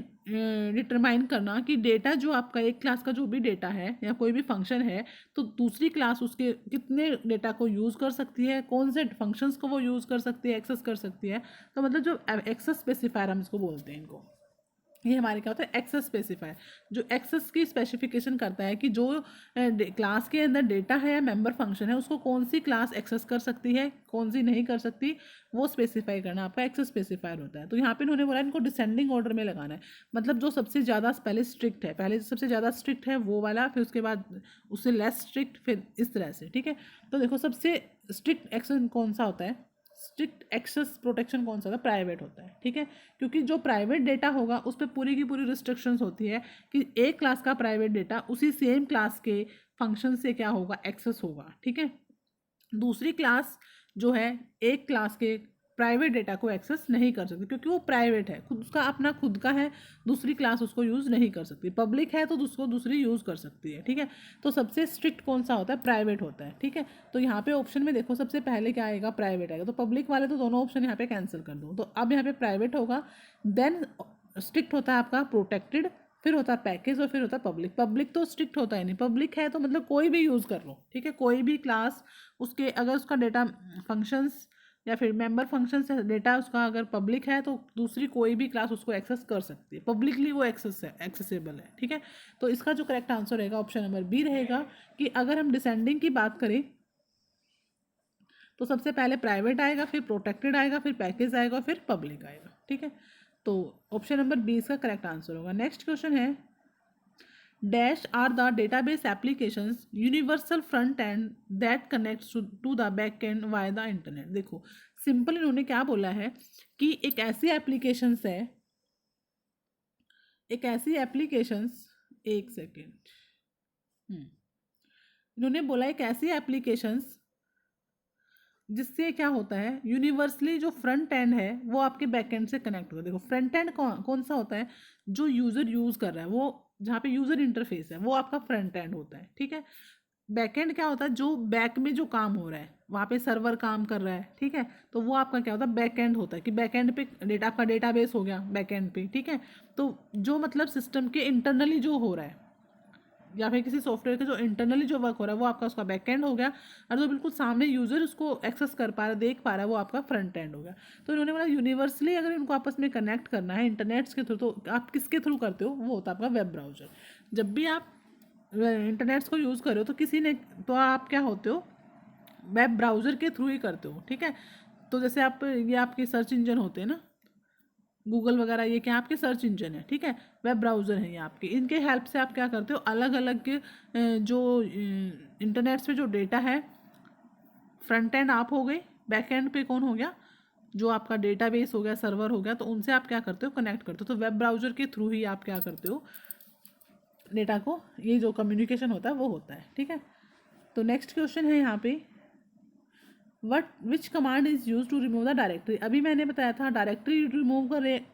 डिटरमाइन करना कि डेटा जो आपका एक क्लास का जो भी डेटा है या कोई भी फंक्शन है तो दूसरी क्लास उसके कितने डेटा को यूज़ कर सकती है, कौन से फंक्शंस को वो यूज़ कर सकती है, एक्सेस कर सकती है, तो मतलब जो एक्सेस स्पेसिफायर हम इसको बोलते हैं इनको, ये हमारे क्या होता है, एक्सेस स्पेसिफायर, जो एक्सेस की स्पेसिफिकेशन करता है कि जो क्लास के अंदर डेटा है या मेंबर फंक्शन है उसको कौन सी क्लास एक्सेस कर सकती है, कौन सी नहीं कर सकती, वो स्पेसिफाई करना आपका एक्सेस स्पेसिफायर होता है। तो यहाँ पे उन्होंने बोला इनको डिसेंडिंग ऑर्डर में लगाना है, मतलब जो सबसे ज़्यादा पहले स्ट्रिक्ट है, पहले सबसे ज़्यादा स्ट्रिक्ट है वो वाला, फिर उसके बाद उससे लेस स्ट्रिक्ट, फिर इस तरह से, ठीक है। तो देखो सबसे स्ट्रिक्ट एक्सेस कौन सा होता है, स्ट्रिक्ट एक्सेस प्रोटेक्शन कौन सा होता है, प्राइवेट होता है, ठीक है, क्योंकि जो प्राइवेट डेटा होगा उस पर पूरी की पूरी रिस्ट्रिक्शंस होती है कि एक क्लास का प्राइवेट डेटा उसी सेम क्लास के फंक्शन से क्या होगा, एक्सेस होगा, ठीक है। दूसरी क्लास जो है एक क्लास के प्राइवेट डेटा को एक्सेस नहीं कर सकती क्योंकि वो प्राइवेट है, खुद उसका अपना खुद का है, दूसरी क्लास उसको यूज़ नहीं कर सकती, पब्लिक है तो उसको दूसरी यूज़ कर सकती है, ठीक है। तो सबसे स्ट्रिक्ट कौन सा होता है, प्राइवेट होता है, ठीक है। तो यहाँ पे ऑप्शन में देखो सबसे पहले क्या आएगा, प्राइवेट आएगा, तो पब्लिक वाले तो दोनों ऑप्शन यहाँ पे कैंसिल कर दो, तो अब यहाँ पे प्राइवेट होगा, देन स्ट्रिक्ट होता है आपका प्रोटेक्टेड, फिर होता है पैकेज और फिर होता है पब्लिक। पब्लिक तो स्ट्रिक्ट होता ही नहीं, पब्लिक है तो मतलब कोई भी यूज़ कर लो, ठीक है, कोई भी क्लास उसके अगर उसका डेटा फंक्शंस या फिर मेंबर फंक्शन से डेटा उसका अगर पब्लिक है तो दूसरी कोई भी क्लास उसको एक्सेस कर सकती है, पब्लिकली वो एक्सेसिबल है, ठीक है। तो इसका जो करेक्ट आंसर रहेगा ऑप्शन नंबर बी रहेगा कि अगर हम डिसेंडिंग की बात करें तो सबसे पहले प्राइवेट आएगा, फिर प्रोटेक्टेड आएगा, फिर पैकेज आएगा, फिर पब्लिक आएगा, ठीक है। तो ऑप्शन नंबर बी इसका करेक्ट आंसर होगा। नेक्स्ट क्वेश्चन है dash are the database applications universal front end that connects to the back end via the internet. देखो सिंपल इन्होंने क्या बोला है कि एक ऐसी एप्लीकेशंस है, एक ऐसी एप्लीकेशंस, एक सेकेंड, इन्होंने बोला एक ऐसी एप्लीकेशंस जिससे क्या होता है, यूनिवर्सली जो फ्रंट एंड है वो आपके बैक एंड से कनेक्ट होगा। देखो फ्रंट एंड कौन सा होता है, जो यूज़र यूज़ कर रहा है, वो जहाँ पे यूज़र इंटरफेस है वो आपका फ्रंट एंड होता है, ठीक है। बैक एंड क्या होता है, जो बैक में जो काम हो रहा है, वहाँ पे सर्वर काम कर रहा है, ठीक है, तो वो आपका क्या होता है, बैक एंड होता है। कि बैक एंड पे डेटा, आपका डेटाबेस हो गया बैक एंड पे, ठीक है। तो जो मतलब सिस्टम के इंटरनली जो हो रहा है, या फिर किसी सॉफ्टवेयर का जो इंटरनली जो वर्क हो रहा है, वो आपका उसका बैक एंड हो गया। और जो बिल्कुल सामने यूज़र उसको एक्सेस कर पा रहा है, देख पा रहा है, वो आपका फ्रंट एंड हो गया। तो इन्होंने बोला यूनिवर्सली अगर इनको आपस में कनेक्ट करना है इंटरनेट्स के थ्रू, तो आप किसके थ्रू करते हो, वो होता है आपका वेब ब्राउज़र। जब भी आप इंटरनेट्स को यूज़ कर रहे हो तो किसी ने, तो आप क्या होते हो, वेब ब्राउज़र के थ्रू ही करते हो, ठीक है। तो जैसे आप, ये आपके सर्च इंजन होते हैं ना, गूगल वगैरह, ये क्या आपके सर्च इंजन है, ठीक है। वेब ब्राउज़र है ये आपके, इनके हेल्प से आप क्या करते हो, अलग अलग के जो इंटरनेट पे जो डेटा है, फ्रंट एंड आप हो गई, बैक एंड पे कौन हो गया, जो आपका डेटाबेस हो गया, सर्वर हो गया, तो उनसे आप क्या करते हो, कनेक्ट करते हो। तो वेब ब्राउज़र के थ्रू ही आप क्या करते हो, डेटा को, ये जो कम्युनिकेशन होता है वो होता है, ठीक है। तो नेक्स्ट क्वेश्चन है यहाँ पे, which command is use to remove the directory. अभी मैंने बताया था डायरेक्टरी रिमूव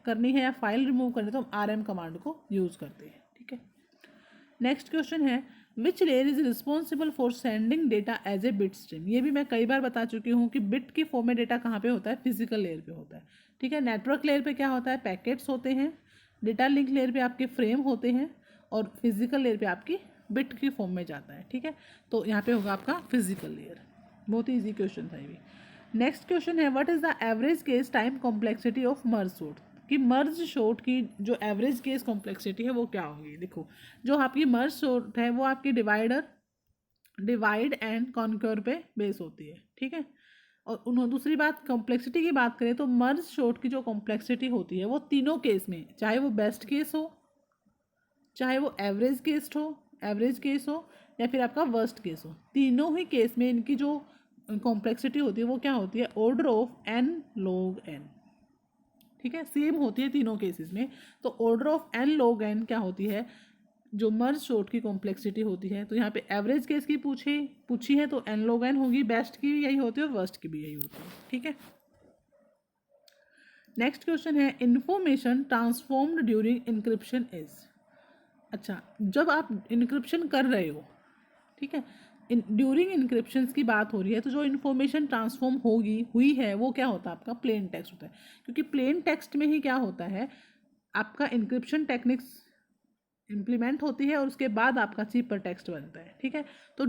करनी है या फाइल रिमूव करनी है तो हम RM कमांड को यूज़ करते हैं, ठीक है। नेक्स्ट क्वेश्चन है, which layer is responsible for sending data as a bit stream. ये भी मैं कई बार बता चुकी हूँ कि बिट की फॉर्म में डेटा कहाँ पे होता है, फिजिकल लेयर पे होता है, ठीक है। नेटवर्क लेयर पे क्या होता है, पैकेट्स होते हैं। डेटा लिंक लेयर पे आपके फ्रेम होते हैं, और फिजिकल लेयर पे आपकी बिट की फॉर्म में जाता है, ठीक है। तो यहाँ पे होगा आपका फिजिकल लेयर। बहुत ही ईजी क्वेश्चन था ये भी। नेक्स्ट क्वेश्चन है, what is the average case time complexity of merge short. कि मर्ज शॉर्ट की जो एवरेज केस कॉम्प्लेक्सिटी है वो क्या होगी। देखो जो आपकी मर्ज शॉर्ट है वो आपकी डिवाइड एंड कॉन्क्योर पे बेस होती है, ठीक है। और उन्होंने दूसरी बात, कॉम्प्लेक्सिटी की बात करें तो मर्ज शॉर्ट की जो कॉम्प्लेक्सिटी होती है वो तीनों केस में, चाहे वो बेस्ट केस हो, चाहे वो एवरेज केस हो या फिर आपका वर्स्ट केस हो, तीनों ही केस में इनकी जो कॉम्प्लेक्सिटी होती है वो क्या होती है, order of n log n, ठीक है। सेम होती है तीनों केसेस में। तो order of n log n क्या होती है, जो मर्ज शॉर्ट की कॉम्प्लेक्सिटी होती है। तो यहाँ पे एवरेज केस की पूछी है तो n log n होगी, बेस्ट की भी यही होती है और वर्स्ट की भी यही होती है, ठीक है। नेक्स्ट क्वेश्चन है, information transformed during encryption is. अच्छा, जब आप इनक्रिप्शन कर रहे हो, ठीक है, ड्यूरिंग इनक्रिप्शन की बात हो रही है, तो जो इन्फॉर्मेशन ट्रांसफॉर्म हुई है वो क्या होता है, आपका प्लेन टेक्स्ट होता है। क्योंकि प्लेन टेक्स्ट में ही क्या होता है, आपका इनक्रिप्शन टेक्निक्स इम्प्लीमेंट होती है और उसके बाद आपका चीपर टेक्स्ट बनता है, ठीक है। तो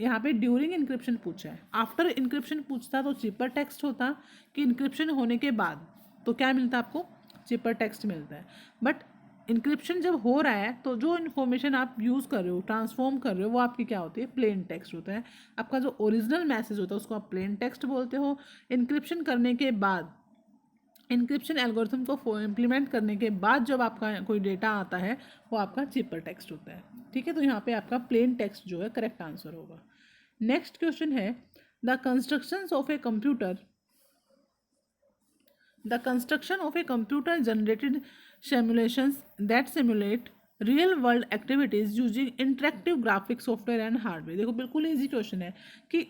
यहाँ पे ड्यूरिंग इनक्रिप्शन पूछा है, आफ्टर इनक्रिप्शन पूछता तो चीपर टेक्स्ट होता, कि इनक्रिप्शन होने के बाद तो क्या मिलता है आपको, चीपर टेक्स्ट मिलता है। बट इनक्रिप्शन जब हो रहा है तो जो इन्फॉर्मेशन आप यूज़ कर रहे हो, ट्रांसफॉर्म कर रहे हो, वो आपकी क्या होती है, प्लेन टेक्स्ट होता है। आपका जो ओरिजिनल मैसेज होता है उसको आप प्लेन टेक्स्ट बोलते हो। इनक्रिप्शन करने के बाद, इनक्रिप्शन एल्गोरिथम को इम्प्लीमेंट करने के बाद जब आपका कोई डेटा आता है वो आपका चीपर टेक्स्ट होता है, ठीक है। तो यहाँ पे आपका प्लेन टेक्स्ट जो है करेक्ट आंसर होगा। नेक्स्ट क्वेश्चन है, the construction of a computer generated simulations that simulate real world activities using interactive graphic software and hardware. देखो बिल्कुल ईजी क्वेश्चन है कि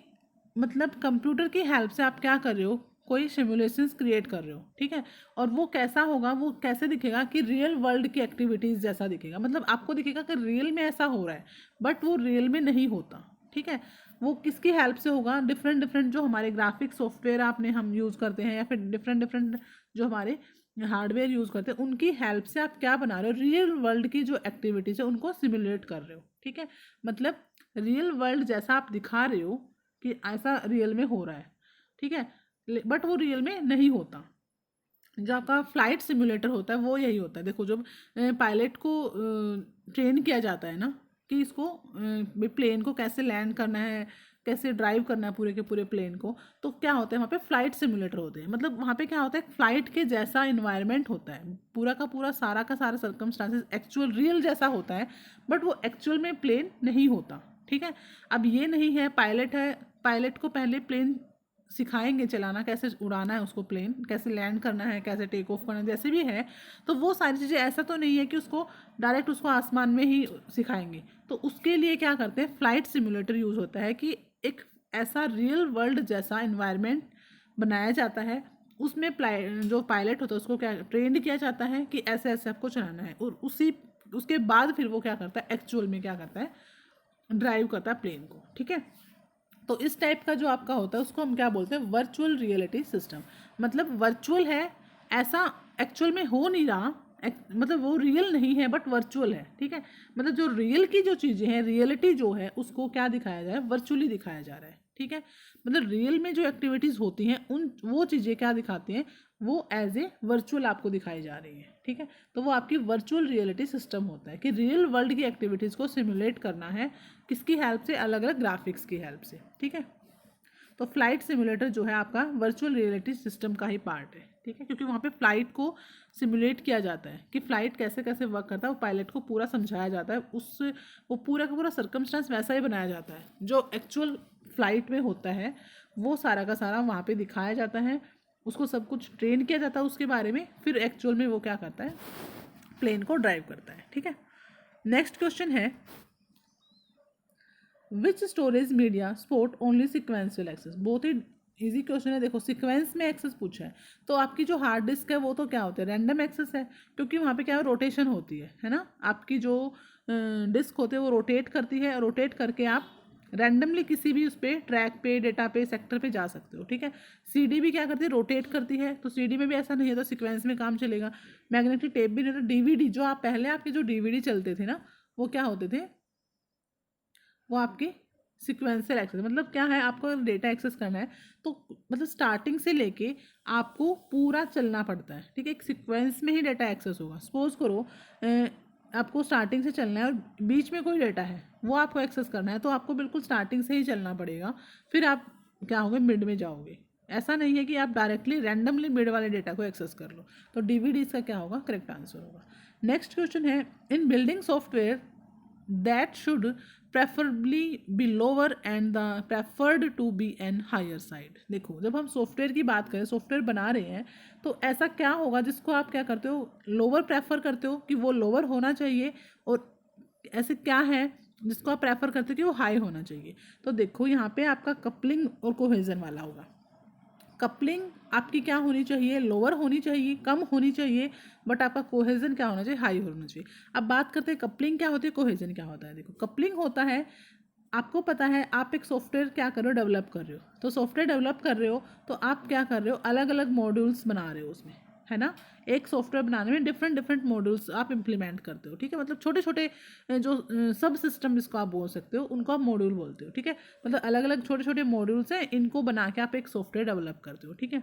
मतलब कंप्यूटर की हेल्प से आप क्या कर रहे हो, कोई सिमुलेशंस क्रिएट कर रहे हो, ठीक है। और वो कैसा होगा, वो कैसे दिखेगा कि रियल वर्ल्ड की एक्टिविटीज़ जैसा दिखेगा। मतलब आपको दिखेगा कि रियल में ऐसा हो रहा है बट वो रियल में नहीं होता, ठीक है। वो किसकी हेल्प से होगा, डिफरेंट जो हमारे ग्राफिक सॉफ्टवेयर हम यूज़ करते हैं, या फिर डिफरेंट जो हमारे हार्डवेयर यूज़ करते हैं, उनकी हेल्प से आप क्या बना रहे हो, रियल वर्ल्ड की जो एक्टिविटीज़ है उनको सिमुलेट कर रहे हो, ठीक है। मतलब रियल वर्ल्ड जैसा आप दिखा रहे हो कि ऐसा रियल में हो रहा है, ठीक है, बट वो रियल में नहीं होता। जो आपका फ्लाइट सिमुलेटर होता है वो यही होता है। देखो जब पायलट को ट्रेन किया जाता है ना कि इसको प्लेन को कैसे लैंड करना है, कैसे ड्राइव करना है पूरे के पूरे प्लेन को, तो क्या होता है वहाँ पे फ्लाइट सिमुलेटर होते हैं। मतलब वहाँ पे क्या होता है, फ्लाइट के जैसा इन्वायरमेंट होता है, पूरा का पूरा सारा का सारा सर्कमस्टांसेस एक्चुअल रियल जैसा होता है, बट वो एक्चुअल में प्लेन नहीं होता, ठीक है। अब ये नहीं है, पायलट को पहले प्लेन सिखाएंगे चलाना, कैसे उड़ाना है उसको, प्लेन कैसे लैंड करना है, कैसे टेक ऑफ करना है, जैसे भी है। तो वो सारी चीज़ें, ऐसा तो नहीं है कि उसको डायरेक्ट उसको आसमान में ही सिखाएंगे। तो उसके लिए क्या करते हैं, फ्लाइट सिमुलेटर यूज़ होता है कि एक ऐसा रियल वर्ल्ड जैसा इन्वायरमेंट बनाया जाता है, उसमें जो पायलट होता है उसको क्या ट्रेंड किया जाता है कि ऐसे ऐसे आपको चलाना है, और उसके बाद फिर वो क्या करता है, एक्चुअल में क्या करता है, ड्राइव करता है प्लेन को। ठीक है, तो इस टाइप का जो आपका होता है उसको हम क्या बोलते हैं, वर्चुअल रियलिटी सिस्टम। मतलब वर्चुअल है, ऐसा एक्चुअल में हो नहीं रहा, मतलब वो रियल नहीं है बट वर्चुअल है। ठीक है, मतलब जो रियल की जो चीज़ें हैं, रियलिटी जो है उसको क्या दिखाया जा रहा है, वर्चुअली दिखाया जा रहा है। ठीक है, मतलब रियल में जो एक्टिविटीज़ होती हैं उन वो चीज़ें क्या दिखाती हैं, वो एज ए वर्चुअल आपको दिखाई जा रही है। ठीक है, तो वो आपकी वर्चुअल रियलिटी सिस्टम होता है कि रियल वर्ल्ड की एक्टिविटीज़ को सिमुलेट करना है, किसकी हेल्प से, अलग अलग ग्राफिक्स की हेल्प से। ठीक है, तो फ्लाइट सिमुलेटर जो है आपका वर्चुअल रियलिटी सिस्टम का ही पार्ट है। ठीक है, क्योंकि वहाँ पे फ्लाइट को सिमुलेट किया जाता है कि फ़्लाइट कैसे कैसे वर्क करता है, वो पायलट को पूरा समझाया जाता है, उससे वो पूरा का पूरा सर्कमस्टांस वैसा ही बनाया जाता है जो एक्चुअल फ्लाइट में होता है, वो सारा का सारा वहाँ पे दिखाया जाता है, उसको सब कुछ ट्रेन किया जाता है उसके बारे में, फिर एक्चुअल में वो क्या करता है, प्लेन को ड्राइव करता है। ठीक है, नेक्स्ट क्वेश्चन है which storage media support only sequential access. बहुत ही इजी क्वेश्चन है। देखो सीक्वेंस में एक्सेस पूछा है, तो आपकी जो हार्ड डिस्क है वो तो क्या होता है, रैंडम एक्सेस है, क्योंकि वहाँ पे क्या है, रोटेशन होती है ना, आपकी जो डिस्क होती है वो रोटेट करती है, रोटेट करके आप रैंडमली किसी भी उस पर ट्रैक पे, डेटा पे, सेक्टर पे जा सकते हो। ठीक है, सीडी भी क्या करती है, रोटेट करती है, तो सीडी में भी ऐसा नहीं है तो सीक्वेंस में काम चलेगा। मैग्नेटिक टेप भी नहीं, तो डीवीडी जो आप पहले आपके जो डीवीडी चलते थे ना, वो क्या होते थे, वो आपके सिक्वेंशियल एक्सेस। मतलब क्या है, आपको डेटा एक्सेस करना है तो मतलब स्टार्टिंग से लेके आपको पूरा चलना पड़ता है। ठीक है, एक सीक्वेंस में ही डेटा एक्सेस होगा। सपोज करो आपको स्टार्टिंग से चलना है और बीच में कोई डेटा है वो आपको एक्सेस करना है, तो आपको बिल्कुल स्टार्टिंग से ही चलना पड़ेगा, फिर आप क्या होंगे, मिड में जाओगे। ऐसा नहीं है कि आप डायरेक्टली रैंडमली मिड वाले डेटा को एक्सेस कर लो। तो डीवीडी इसका क्या होगा, करेक्ट आंसर होगा। नेक्स्ट क्वेश्चन है इन building software that should preferably be lower and the preferred to be an higher side। देखो जब हम सॉफ्टवेयर की बात करें, सॉफ्टवेयर बना रहे हैं, तो ऐसा क्या होगा जिसको आप क्या करते हो, लोअर प्रेफर करते हो कि वो लोअर होना चाहिए, और ऐसे क्या है जिसको आप प्रेफर करते हो कि वो हाई होना चाहिए। तो देखो यहाँ पे आपका कपलिंग और कोहेजन वाला होगा। कपलिंग आपकी क्या होनी चाहिए, लोअर होनी चाहिए, कम होनी चाहिए, बट आपका कोहेजन क्या होना चाहिए, हाई होना चाहिए। अब बात करते हैं कपलिंग क्या होती है, कोहेजन क्या होता है। देखो कपलिंग होता है, आपको पता है आप एक सॉफ्टवेयर क्या कर रहे हो, डेवलप कर रहे हो, तो सॉफ्टवेयर डेवलप कर रहे हो तो आप क्या कर रहे हो, अलग अलग मॉड्यूल्स बना रहे हो उसमें, है ना। एक सॉफ्टवेयर बनाने में डिफरेंट डिफरेंट मॉड्यूल्स आप इम्प्लीमेंट करते हो। ठीक है, मतलब छोटे छोटे जो सब सिस्टम जिसको आप बोल सकते हो उनको आप मॉड्यूल बोलते हो। ठीक है, मतलब अलग अलग छोटे छोटे मॉड्यूल्स हैं, इनको बना के आप एक सॉफ्टवेयर डेवलप करते हो। ठीक है,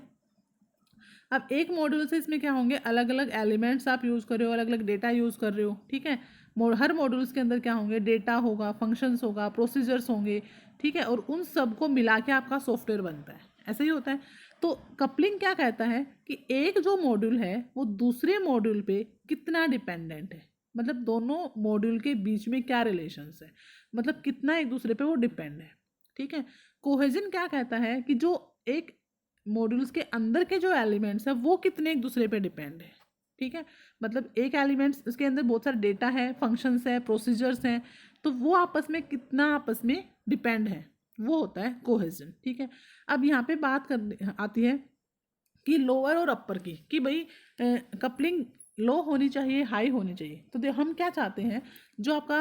अब एक मॉड्यूल से इसमें क्या होंगे, अलग अलग एलिमेंट्स आप यूज़ कर रहे हो, अलग अलग डेटा यूज़ कर रहे हो। ठीक है, हर मॉड्यूल्स के अंदर क्या होंगे, डेटा होगा, फंक्शंस होगा, प्रोसीजर्स होंगे। ठीक है, और उन सबको मिला के आपका सॉफ्टवेयर बनता है, ऐसा ही होता है। तो कपलिंग क्या कहता है कि एक जो मॉड्यूल है वो दूसरे मॉड्यूल पे कितना डिपेंडेंट है, मतलब दोनों मॉड्यूल के बीच में क्या रिलेशंस है, मतलब कितना एक दूसरे पे वो डिपेंड है। ठीक है, कोहेजन क्या कहता है कि जो एक मॉड्यूल्स के अंदर के जो एलिमेंट्स हैं वो कितने एक दूसरे पे डिपेंड है। ठीक है, मतलब एक एलिमेंट्स इसके अंदर बहुत सारा डेटा है, फंक्शंस है, प्रोसीजर्स हैं, तो वो आपस में कितना आपस में डिपेंड है, वो होता है कोहेजन। ठीक है, अब यहाँ पे बात कर आती है कि लोअर और अपर की, कि भाई कपलिंग लो होनी चाहिए, हाई होनी चाहिए। तो हम क्या चाहते हैं, जो आपका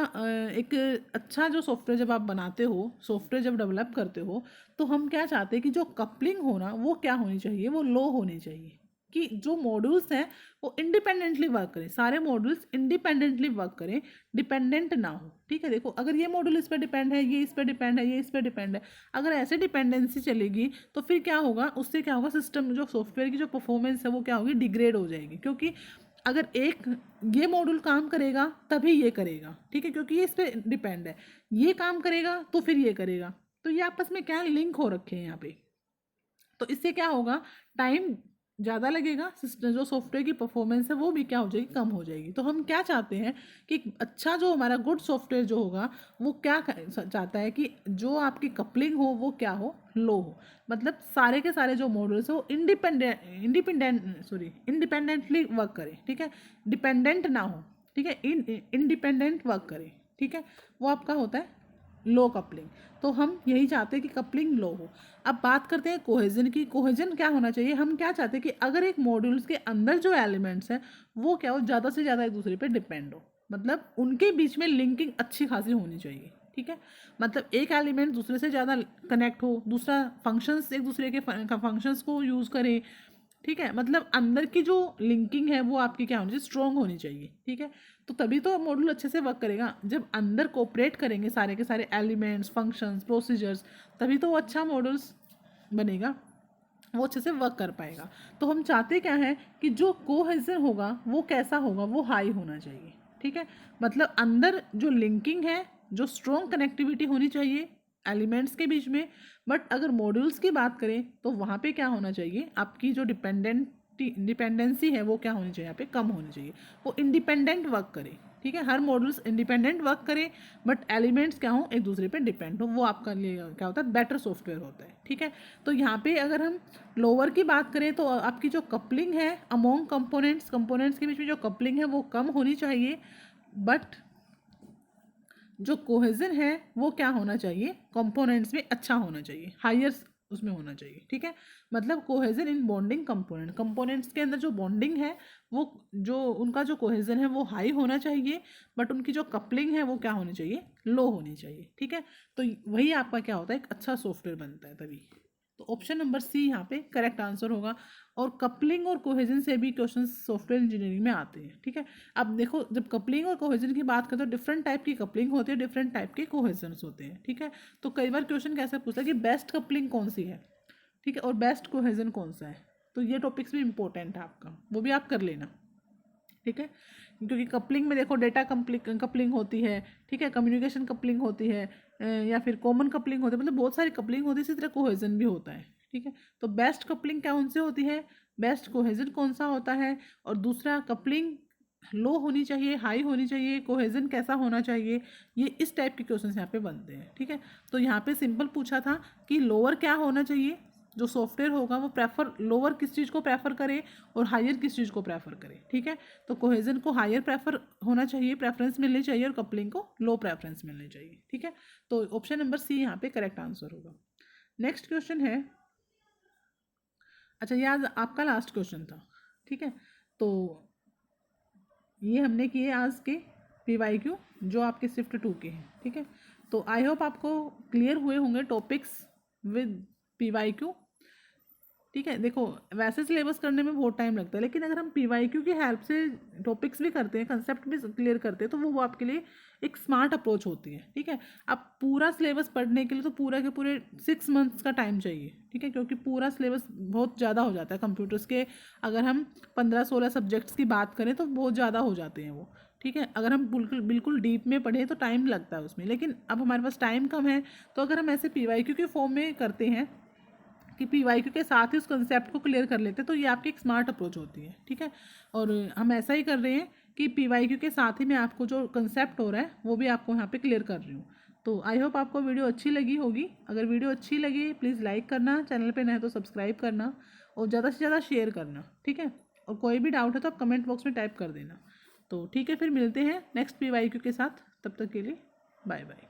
एक अच्छा जो सॉफ्टवेयर जब आप बनाते हो, सॉफ्टवेयर जब डेवलप करते हो, तो हम क्या चाहते हैं कि जो कपलिंग हो ना वो क्या होनी चाहिए, वो लो होनी चाहिए, कि जो मॉड्यूल्स हैं वो इंडिपेंडेंटली वर्क करें, सारे मॉड्यूल्स इंडिपेंडेंटली वर्क करें, डिपेंडेंट ना हो। ठीक है, देखो अगर ये मॉड्यूल इस पर डिपेंड है, ये इस पर डिपेंड है, ये इस पर डिपेंड है, अगर ऐसे डिपेंडेंसी चलेगी तो फिर क्या होगा, उससे क्या होगा, सिस्टम जो सॉफ्टवेयर की जो परफॉर्मेंस है वो क्या होगी, डिग्रेड हो जाएगी। क्योंकि अगर एक ये मॉड्यूल काम करेगा तभी ये करेगा, ठीक है, क्योंकि ये इस पर डिपेंड है, ये काम करेगा तो फिर ये करेगा, तो ये आपस में क्या लिंक हो रखे हैं यहाँ पे। तो इससे क्या होगा, टाइम ज़्यादा लगेगा, सिस्टम जो सॉफ्टवेयर की परफॉर्मेंस है वो भी क्या हो जाएगी, कम हो जाएगी। तो हम क्या चाहते हैं कि अच्छा जो हमारा गुड सॉफ्टवेयर जो होगा वो क्या चाहता है कि जो आपकी कपलिंग हो वो क्या हो, लो हो, मतलब सारे के सारे जो मॉडल्स हो इंडिपेंडेंटली वर्क करें। ठीक है, डिपेंडेंट ना हो। ठीक है, इंडिपेंडेंट वर्क करें। ठीक है, वो आपका होता है लो कपलिंग, तो हम यही चाहते हैं कि कपलिंग लो हो। अब बात करते हैं कोहेजन की। कोहेजन क्या होना चाहिए, हम क्या चाहते हैं कि अगर एक मॉड्यूल्स के अंदर जो एलिमेंट्स हैं वो क्या हो, ज़्यादा से ज़्यादा एक दूसरे पे डिपेंड हो, मतलब उनके बीच में लिंकिंग अच्छी खासी होनी चाहिए, ठीक है। मतलब एक एलिमेंट दूसरे से ज़्यादा कनेक्ट हो, दूसरा फंक्शंस एक दूसरे के फंक्शंस को यूज़ करे, ठीक है। मतलब अंदर की जो लिंकिंग है वो आपकी क्या होनी चाहिए, स्ट्रॉन्ग होनी चाहिए, ठीक है। तो तभी तो मॉड्यूल अच्छे से वर्क करेगा। जब अंदर कोऑपरेट करेंगे सारे के सारे एलिमेंट्स, फंक्शंस, प्रोसीजर्स, तभी तो वो अच्छा मॉड्यूल्स बनेगा, वो अच्छे से वर्क कर पाएगा। तो हम चाहते क्या है कि जो कोहेजन होगा वो कैसा होगा, वो हाई होना चाहिए, ठीक है। मतलब अंदर जो लिंकिंग है, जो स्ट्रॉन्ग कनेक्टिविटी होनी चाहिए एलिमेंट्स के बीच में। बट अगर मॉड्यूल्स की बात करें तो वहाँ पे क्या होना चाहिए, आपकी जो डिपेंडेंसी है वो क्या होनी चाहिए, यहाँ पे कम होनी चाहिए, वो इंडिपेंडेंट वर्क करे, ठीक है। हर मॉड्यूल्स इंडिपेंडेंट वर्क करे बट एलिमेंट्स क्या हो, एक दूसरे पे डिपेंड हो, वो आपका लिए क्या होता है, बेटर सॉफ्टवेयर होता है, ठीक है। तो यहाँ पे अगर हम लोअर की बात करें तो आपकी जो कपलिंग है अमोंग कंपोनेंट्स के बीच में जो कपलिंग है वो कम होनी चाहिए, बट जो कोहेजन है वो क्या होना चाहिए, कंपोनेंट्स में अच्छा होना चाहिए, हायर उसमें होना चाहिए, ठीक है। मतलब कोहेजन इन बॉन्डिंग कंपोनेंट्स के अंदर जो बॉन्डिंग है वो, जो उनका जो कोहेजन है वो हाई होना चाहिए, बट उनकी जो कपलिंग है वो क्या होनी चाहिए, लो होनी चाहिए, ठीक है। तो वही आपका क्या होता है, एक अच्छा सॉफ्टवेयर बनता है तभी। तो ऑप्शन नंबर सी यहाँ पे करेक्ट आंसर होगा। और कपलिंग और कोहेजन से भी क्वेश्चन सॉफ्टवेयर इंजीनियरिंग में आते हैं, ठीक है। अब देखो जब कपलिंग और कोहेजन की बात करें तो डिफरेंट टाइप की कपलिंग होती है, डिफरेंट टाइप के कोहेजन्स होते हैं, ठीक है। तो कई बार क्वेश्चन कैसे पूछता है कि बेस्ट कपलिंग कौन सी है, ठीक है, और बेस्ट कोहेजन कौन सा है। तो ये टॉपिक्स भी इंपॉर्टेंट है आपका, वो भी आप कर लेना, ठीक है। क्योंकि कपलिंग में देखो डेटा कपलिंग होती है, ठीक है, कम्युनिकेशन कपलिंग होती है, या फिर कॉमन कपलिंग होती है, मतलब बहुत सारी कपलिंग होती है, इसी तरह कोहेजन भी होता है, ठीक है। तो बेस्ट कपलिंग क्या उनसे होती है, बेस्ट कोहेजन कौन सा होता है, और दूसरा कपलिंग लो होनी चाहिए, हाई होनी चाहिए, कोहेजन कैसा होना चाहिए, ये इस टाइप के क्वेश्चन यहाँ पे बनते हैं, ठीक है। तो यहाँ पे सिंपल पूछा था कि लोअर क्या होना चाहिए, जो सॉफ्टवेयर होगा वो प्रेफर लोअर किस चीज़ को प्रेफर करे और हायर किस चीज़ को प्रेफर करे, ठीक है। तो कोहेजन को हायर प्रेफर होना चाहिए, प्रेफरेंस मिलनी चाहिए, और कपलिंग को लो प्रेफरेंस मिलनी चाहिए, ठीक है। तो ऑप्शन नंबर सी यहाँ पे करेक्ट आंसर होगा। नेक्स्ट क्वेश्चन है, अच्छा ये आज आपका लास्ट क्वेश्चन था, ठीक है। तो ये हमने किए आज के PYQ जो आपके शिफ्ट 2 के हैं, ठीक है। तो आई होप आपको क्लियर हुए होंगे टॉपिक्स विद PYQ, ठीक है। देखो वैसे सिलेबस करने में बहुत टाइम लगता है, लेकिन अगर हम PYQ की हेल्प से टॉपिक्स भी करते हैं, कंसेप्ट भी क्लियर करते हैं, तो वो आपके लिए एक स्मार्ट अप्रोच होती है, ठीक है। अब पूरा सिलेबस पढ़ने के लिए तो पूरा के पूरे 6 मंथ्स का टाइम चाहिए, ठीक है, क्योंकि पूरा सिलेबस बहुत ज़्यादा हो जाता है कंप्यूटर्स के। अगर हम 15-16 सब्जेक्ट्स की बात करें तो बहुत ज़्यादा हो जाते हैं वो, ठीक है। अगर हम बिल्कुल बिल्कुल डीप में पढ़ें तो टाइम लगता है उसमें, लेकिन अब हमारे पास टाइम कम है, तो अगर हम ऐसे PYQ के फॉर्म में करते हैं कि PYQ के साथ ही उस कंसेप्ट को क्लियर कर लेते हैं, तो ये आपकी एक स्मार्ट अप्रोच होती है, ठीक है। और हम ऐसा ही कर रहे हैं कि PYQ के साथ ही मैं आपको जो कंसेप्ट हो रहा है वो भी आपको यहाँ पे क्लियर कर रही हूँ। तो आई होप आपको वीडियो अच्छी लगी होगी। अगर वीडियो अच्छी लगी प्लीज़ लाइक करना, चैनल पे नए तो सब्सक्राइब करना, और ज़्यादा से ज़्यादा शेयर करना, ठीक है। और कोई भी डाउट है तो आप कमेंट बॉक्स में टाइप कर देना। तो ठीक है, फिर मिलते हैं नेक्स्ट PYQ के साथ, तब तक के लिए बाय बाय।